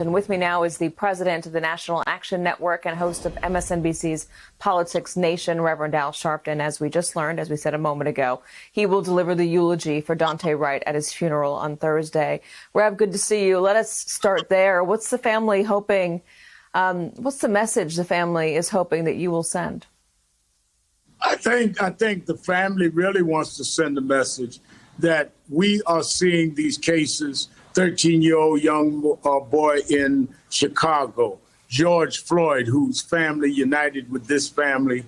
And with me now is the president of the National Action Network and host of MSNBC's Politics Nation, Reverend Al Sharpton. As we just learned, as we said a moment ago, he will deliver the eulogy for Daunte Wright at his funeral on Thursday. Rev, good to see you. Let us start there. What's the family hoping? What's the message the family is hoping that you will send? I think the family really wants to send a message that we are seeing these cases. 13-year-old young boy in Chicago, George Floyd, whose family united with this family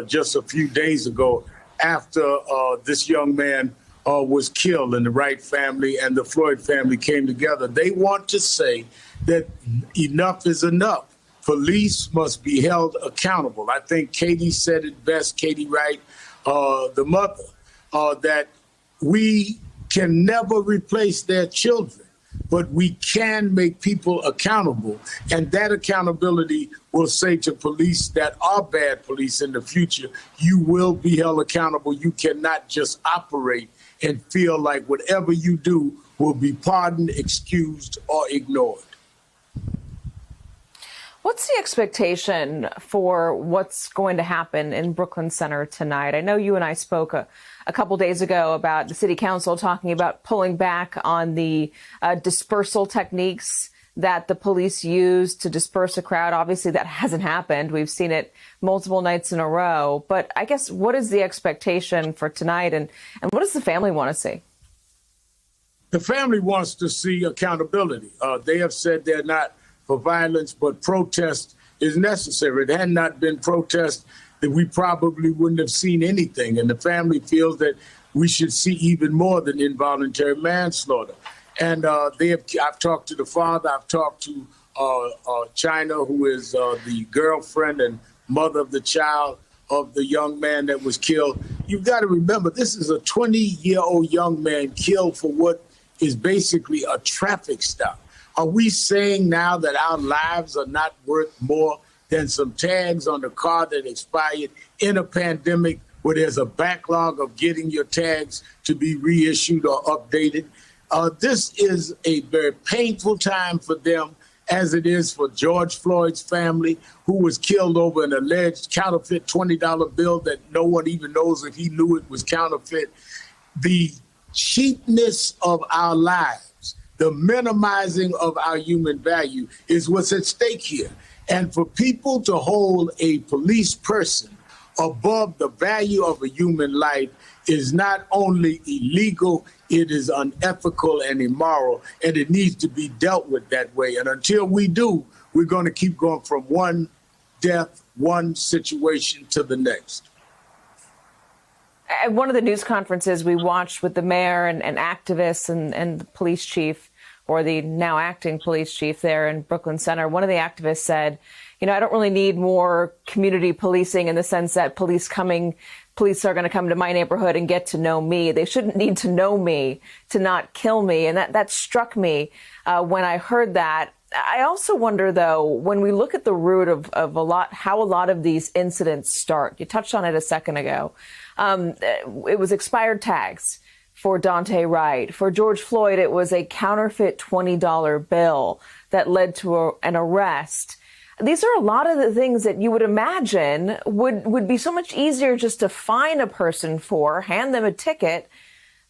just a few days ago after this young man was killed, and the Wright family and the Floyd family came together. They want to say that enough is enough. Police must be held accountable. I think Katie said it best, Katie Wright, the mother, that we can never replace their children, but we can make people accountable. And that accountability will say to police that are bad police in the future, you will be held accountable. You cannot just operate and feel like whatever you do will be pardoned, excused, or ignored. What's the expectation for what's going to happen in Brooklyn Center tonight? I know you and I spoke a couple days ago about the city council talking about pulling back on the dispersal techniques that the police use to disperse a crowd. Obviously, that hasn't happened. We've seen it multiple nights in a row. But I guess what is the expectation for tonight, and what does the family want to see? The family wants to see accountability. They have said they're not for violence, but protest is necessary. If it had not been protest, that we probably wouldn't have seen anything. And the family feels that we should see even more than involuntary manslaughter. And I've talked to the father, I've talked to China, who is the girlfriend and mother of the child of the young man that was killed. You've got to remember, this is a 20-year-old young man killed for what is basically a traffic stop. Are we saying now that our lives are not worth more than some tags on the car that expired in a pandemic where there's a backlog of getting your tags to be reissued or updated? This is a very painful time for them, as it is for George Floyd's family, who was killed over an alleged counterfeit $20 bill that no one even knows if he knew it was counterfeit. The cheapness of our lives, the minimizing of our human value is what's at stake here. And for people to hold a police person above the value of a human life is not only illegal, it is unethical and immoral, and it needs to be dealt with that way. And until we do, we're going to keep going from one death, one situation to the next. At one of the news conferences we watched with the mayor and activists and the police chief, or the now acting police chief there in Brooklyn Center, one of the activists said, I don't really need more community policing in the sense that police are going to come to my neighborhood and get to know me. They shouldn't need to know me to not kill me. And that struck me when I heard that. I also wonder, though, when we look at the root of how a lot of these incidents start, you touched on it a second ago. It was expired tags for Daunte Wright. For George Floyd, it was a counterfeit $20 bill that led to an arrest. These are a lot of the things that you would imagine would be so much easier just to fine a person for, hand them a ticket,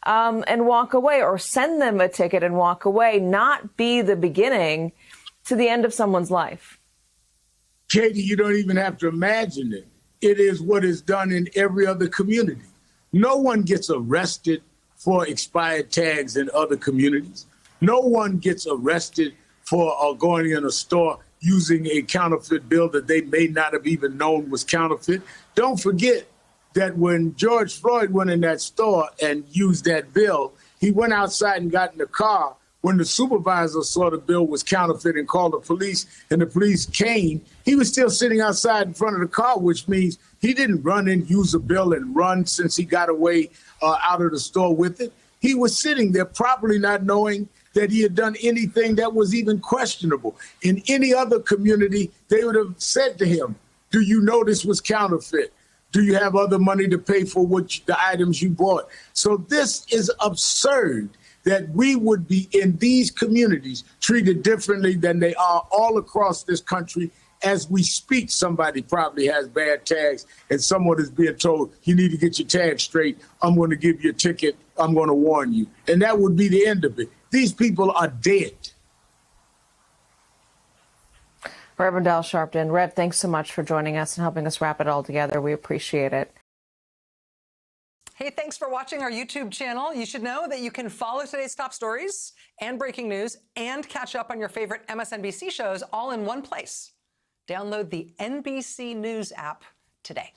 and walk away, or send them a ticket and walk away, not be the beginning to the end of someone's life. Katie, you don't even have to imagine it. It is what is done in every other community. No one gets arrested for expired tags in other communities. No one gets arrested for going in a store using a counterfeit bill that they may not have even known was counterfeit. Don't forget that when George Floyd went in that store and used that bill, he went outside and got in the car. When the supervisor saw the bill was counterfeit and called the police, and the police came, he was still sitting outside in front of the car, which means he didn't run and use a bill and run since he got away out of the store with it. He was sitting there probably not knowing that he had done anything that was even questionable. In any other community, they would have said to him, do you know this was counterfeit? Do you have other money to pay for the items you bought? So this is absurd that we would be in these communities treated differently than they are all across this country. As we speak, somebody probably has bad tags and someone is being told, you need to get your tag straight. I'm going to give you a ticket. I'm going to warn you. And that would be the end of it. These people are dead. Reverend Al Sharpton. Rev, thanks so much for joining us and helping us wrap it all together. We appreciate it. Hey, thanks for watching our YouTube channel. You should know that you can follow today's top stories and breaking news and catch up on your favorite MSNBC shows all in one place. Download the NBC News app today.